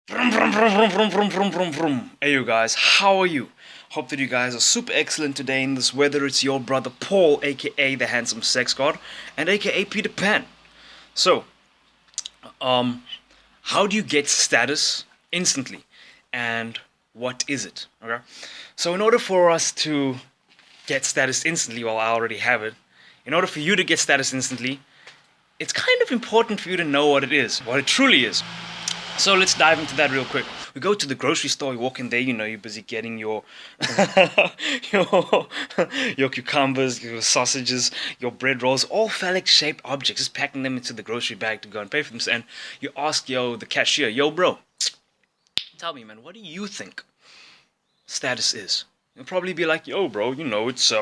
Vroom, vroom, vroom, vroom, vroom, vroom, vroom, vroom, vroom. Hey you guys, how are you? Hope that you guys are super excellent today in this weather. It's your brother Paul, aka the handsome sex god, and aka Peter Pan. So, how do you get status instantly? And what is it? Okay. So in order for us to get status instantly, well I already have it. In order for you to get status instantly, it's kind of important for you to know what it is, what it truly is. So let's dive into that real quick. We go to the grocery store, you walk in there, you're busy getting your your, your cucumbers, your sausages, your bread rolls, all phallic shaped objects, just packing them into the grocery bag to go and pay for them. And you ask the cashier, yo bro, tell me man, what do you think status is? You'll probably be like, yo bro, it's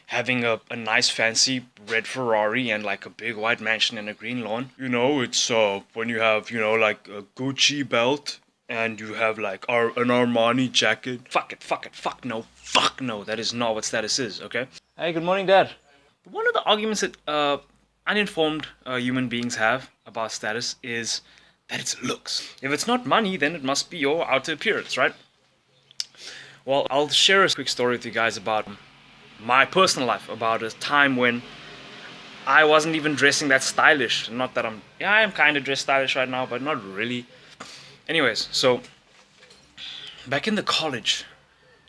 having a nice fancy red Ferrari and like a big white mansion and a green lawn. It's when you have, like a Gucci belt and you have like an Armani jacket. Fuck it, fuck no, that is not what status is, okay? Hey, good morning, Dad. One of the arguments that uninformed human beings have about status is that it's looks. If it's not money, then it must be your outer appearance, right? Well, I'll share a quick story with you guys about my personal life, about a time when I wasn't even dressing that stylish. Not that I am kind of dressed stylish right now, but not really. Anyways, so back in the college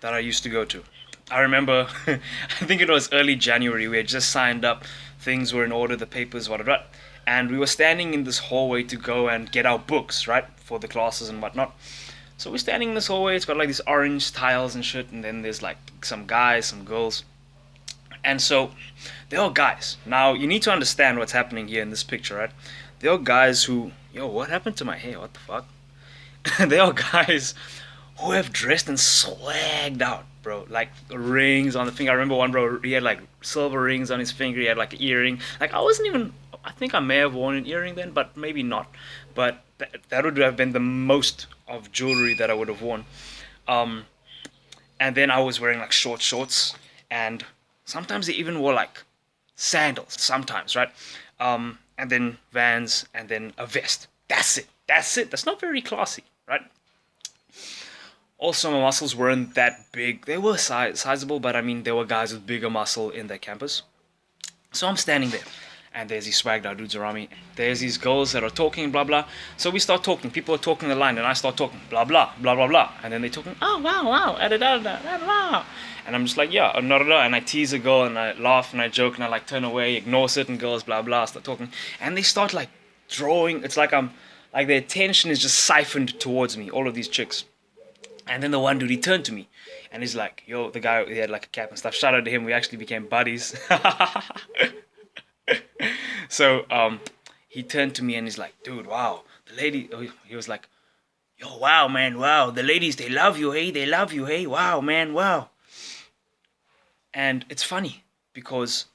that I used to go to, I remember, I think it was early January, we had just signed up, things were in order, the papers, whatever, and we were standing in this hallway to go and get our books, right, for the classes and whatnot. So we're standing in this hallway, it's got like these orange tiles and shit, and then there's like some guys, some girls. And so, they're all guys. Now, you need to understand what's happening here in this picture, right? They're all guys who, what happened to my hair? What the fuck? They're all guys who have dressed and swagged out, bro. Like, rings on the finger. I remember one bro, he had like silver rings on his finger, he had like an earring. Like, I think I may have worn an earring then, but maybe not. But that would have been the most of jewelry that I would have worn. And then I was wearing like short shorts, and sometimes they even wore like sandals, sometimes, right? And then Vans, and then a vest. That's it. That's not very classy, right? Also, my muscles weren't that big. They were sizable, but I mean, there were guys with bigger muscle in their campus. So I'm standing there, and there's these swagged out dudes around me. There's these girls that are talking, blah blah. So we start talking. People are talking the line, and I start talking, blah blah blah blah blah. And then they're talking, oh wow, da da da da da. And I'm just like, yeah, no, and I tease a girl, and I laugh, and I joke, and I like turn away, ignore certain girls, blah blah, start talking, and they start like drawing. It's like their attention is just siphoned towards me. All of these chicks. And then the one dude, he turned to me, and he's like, yo, the guy, he had like a cap and stuff. Shout out to him. We actually became buddies. So he turned to me and he's like, dude, wow, the lady. He was like, yo, wow, man, wow, the ladies, they love you, hey, wow, man, wow. And it's funny because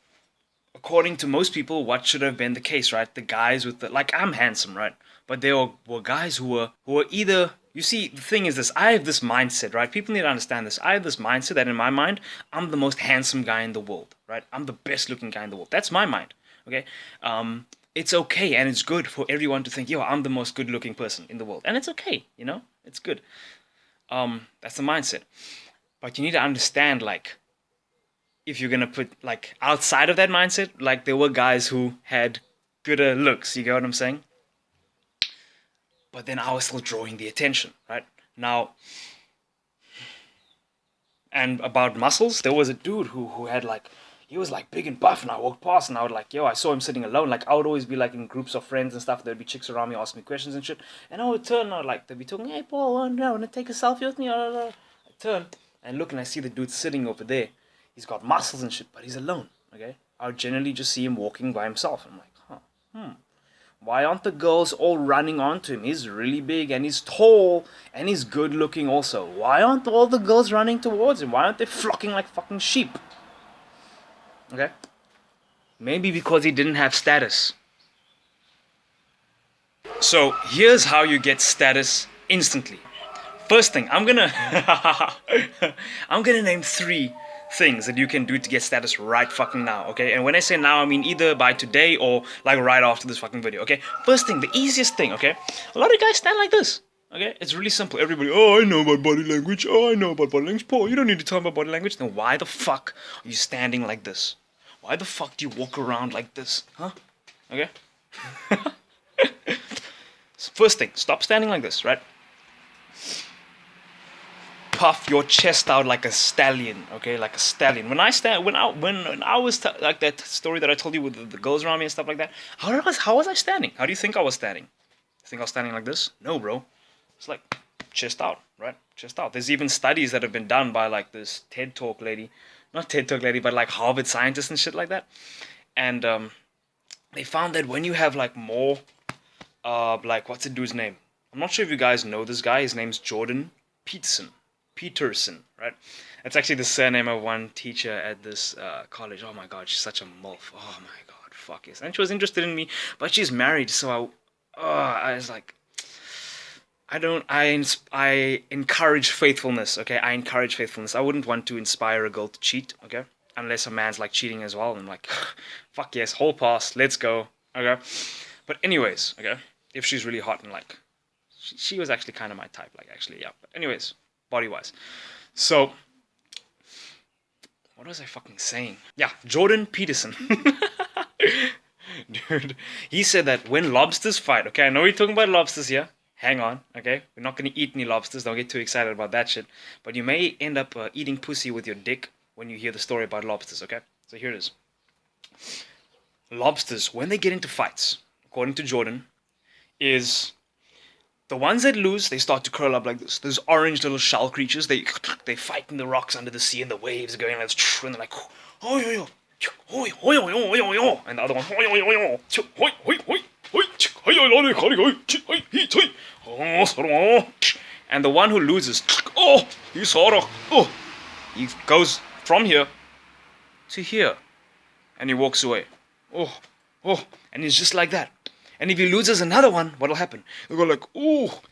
according to most people, what should have been the case, right? The guys with I'm handsome, right? But there were guys who were either. You see, the thing is this, I have this mindset, right? People need to understand this. I have this mindset that in my mind, I'm the most handsome guy in the world, right? I'm the best looking guy in the world. That's my mind, okay? It's okay and it's good for everyone to think, yo, I'm the most good looking person in the world. And it's okay, It's good. That's the mindset. But you need to understand, if you're gonna put, outside of that mindset, there were guys who had gooder looks, you get what I'm saying? But then I was still drawing the attention, right? Now, and about muscles, there was a dude who had he was big and buff, and I walked past and I would I saw him sitting alone. I would always be in groups of friends and stuff. There'd be chicks around me asking me questions and shit. And I would turn and they'd be talking, hey Paul, want to take a selfie with me? I turn and look and I see the dude sitting over there. He's got muscles and shit, but he's alone, okay? I would generally just see him walking by himself. I'm like, why aren't the girls all running onto him? He's really big and he's tall and he's good looking also. Why aren't all the girls running towards him? Why aren't they flocking like fucking sheep? Okay? Maybe because he didn't have status. So here's how you get status instantly. First thing, I'm gonna name 3 things that you can do to get status right fucking now, okay? And when I say now, I mean either by today or right after this fucking video, okay? First thing, the easiest thing, okay? A lot of guys stand like this. Okay, it's really simple. Everybody, oh, I know about body language. Oh, I know about body language. Paul, you don't need to tell me about body language. Then why the fuck are you standing like this? Why the fuck do you walk around like this? Huh? Okay? First thing, stop standing like this, right? Puff your chest out like a stallion, okay? Like a stallion. When I was like that story that I told you with the girls around me and stuff like that, how was I standing? How do you think I was standing? You think I was standing like this? No, bro. It's like chest out, right? Chest out. There's even studies that have been done by like this TED Talk lady, not TED Talk lady, but like Harvard scientists and shit like that. And they found that when you have like more, like what's the dude's name? I'm not sure if you guys know this guy. His name's Jordan Peterson. Peterson, right? That's actually the surname of one teacher at this college. Oh my god, she's such a MILF. Oh my god, fuck yes. And she was interested in me, but she's married, so I was like, I encourage faithfulness, okay? I encourage faithfulness. I wouldn't want to inspire a girl to cheat, okay? Unless a man's like cheating as well. And I'm like, fuck yes, whole pass, let's go, okay? But anyways, okay? If she's really hot and like, she was actually kind of my type, like actually, yeah. But anyways, body-wise. So, what was I fucking saying? Yeah, Jordan Peterson. Dude, he said that when lobsters fight, okay, I know we're talking about lobsters here. Hang on, okay? We're not going to eat any lobsters. Don't get too excited about that shit. But you may end up eating pussy with your dick when you hear the story about lobsters, okay? So here it is. Lobsters, when they get into fights, according to Jordan, is the ones that lose, they start to curl up like this. Those orange little shell creatures, they fight in the rocks under the sea and the waves are going like this, and they're like, oh, yo, yo. And the other one, and the one who loses, he goes from here to here, and he walks away. And he's just like that. And if he loses another one, what'll happen? He'll go like,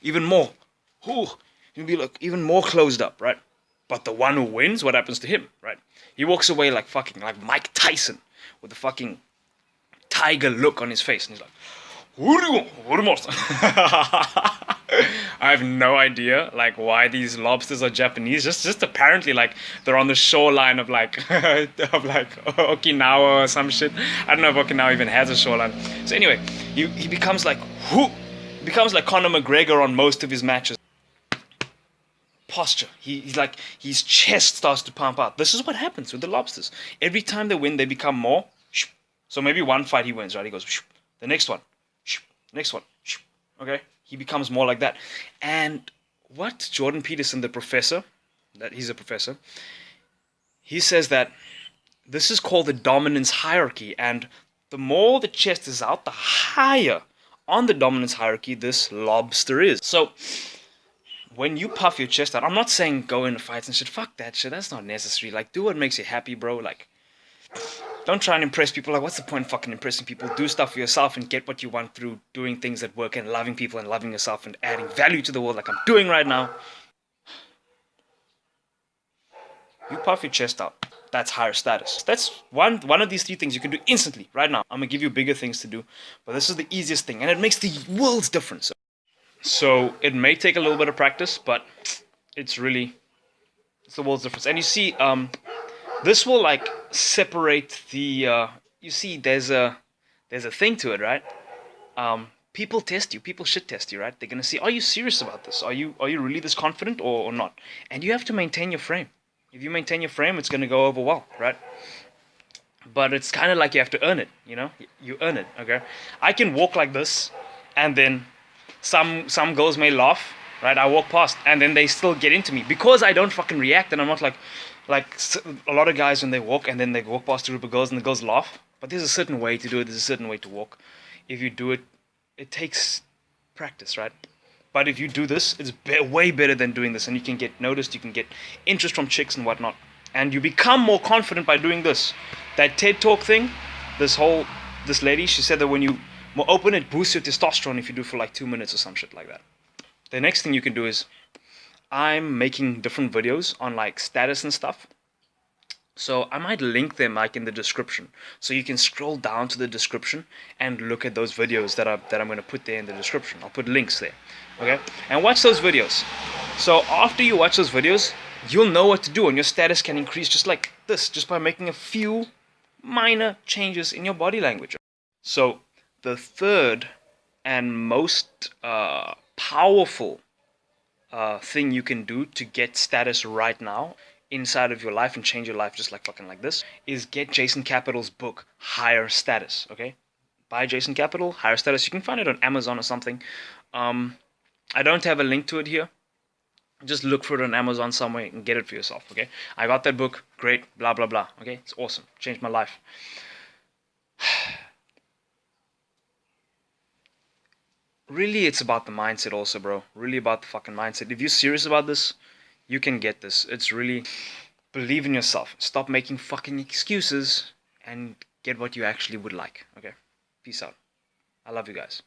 even more. He'll be like even more closed up, right? But the one who wins, what happens to him, right? He walks away like fucking, like Mike Tyson, with the fucking tiger look on his face. And he's like, I have no idea, like, why these lobsters are Japanese. Just apparently, like, they're on the shoreline of, like, Okinawa or some shit. I don't know if Okinawa even has a shoreline. So anyway, he becomes like, Conor McGregor on most of his matches. Posture. He's like, his chest starts to pump out. This is what happens with the lobsters. Every time they win, they become more. So maybe one fight he wins, right? He goes, the next one, next one, okay? He becomes more like that. And what Jordan Peterson, the professor, that he's a professor, he says that this is called the dominance hierarchy. And the more the chest is out, the higher on the dominance hierarchy this lobster is. So when you puff your chest out, I'm not saying go into fights and shit. Fuck that shit. That's not necessary. Like, do what makes you happy, bro. Like, don't try and impress people. Like, what's the point of fucking impressing people? Do stuff for yourself and get what you want through doing things that work and loving people and loving yourself and adding value to the world like I'm doing right now. You puff your chest out. That's higher status. That's one of these three things you can do instantly, right now. I'm going to give you bigger things to do. But this is the easiest thing. And it makes the world's difference. So it may take a little bit of practice, but it's the world's difference. And you see, this will like separate the. You see, there's a thing to it, right? People test you. People should test you, right? They're gonna see, are you serious about this? Are you really this confident or not? And you have to maintain your frame. If you maintain your frame, it's gonna go over well, right? But it's kind of like you have to earn it. You know, you earn it. Okay, I can walk like this, and then some girls may laugh, right? I walk past, and then they still get into me because I don't fucking react, and I'm not like a lot of guys when they walk and then they walk past a group of girls and the girls laugh. But there's a certain way to do it. There's a certain way to walk. If you do it, it takes practice, right? But if you do this, it's way better than doing this, and you can get noticed. You can get interest from chicks and whatnot, and you become more confident by doing this. That TED Talk thing, this lady, she said that when you more open, it boosts your testosterone if you do it for like 2 minutes or some shit like that. The next thing you can do is, I'm making different videos on like status and stuff. So I might link them like in the description, so you can scroll down to the description and look at those videos that I'm going to put there in the description. I'll put links there, okay? And watch those videos. So after you watch those videos, you'll know what to do, and your status can increase just like this, just by making a few minor changes in your body language. So the third and most powerful thing you can do to get status right now inside of your life and change your life just like fucking like this is get Jason Capital's book Higher Status. Okay, buy Jason Capital Higher Status. You can find it on Amazon or something. I don't have a link to it here. Just look for it on Amazon somewhere and get it for yourself. Okay, I got that book, great, blah blah blah. Okay, it's awesome, changed my life. Really, it's about the mindset also, bro. Really about the fucking mindset. If you're serious about this, you can get this. It's really, believe in yourself. Stop making fucking excuses and get what you actually would like. Okay? Peace out. I love you guys.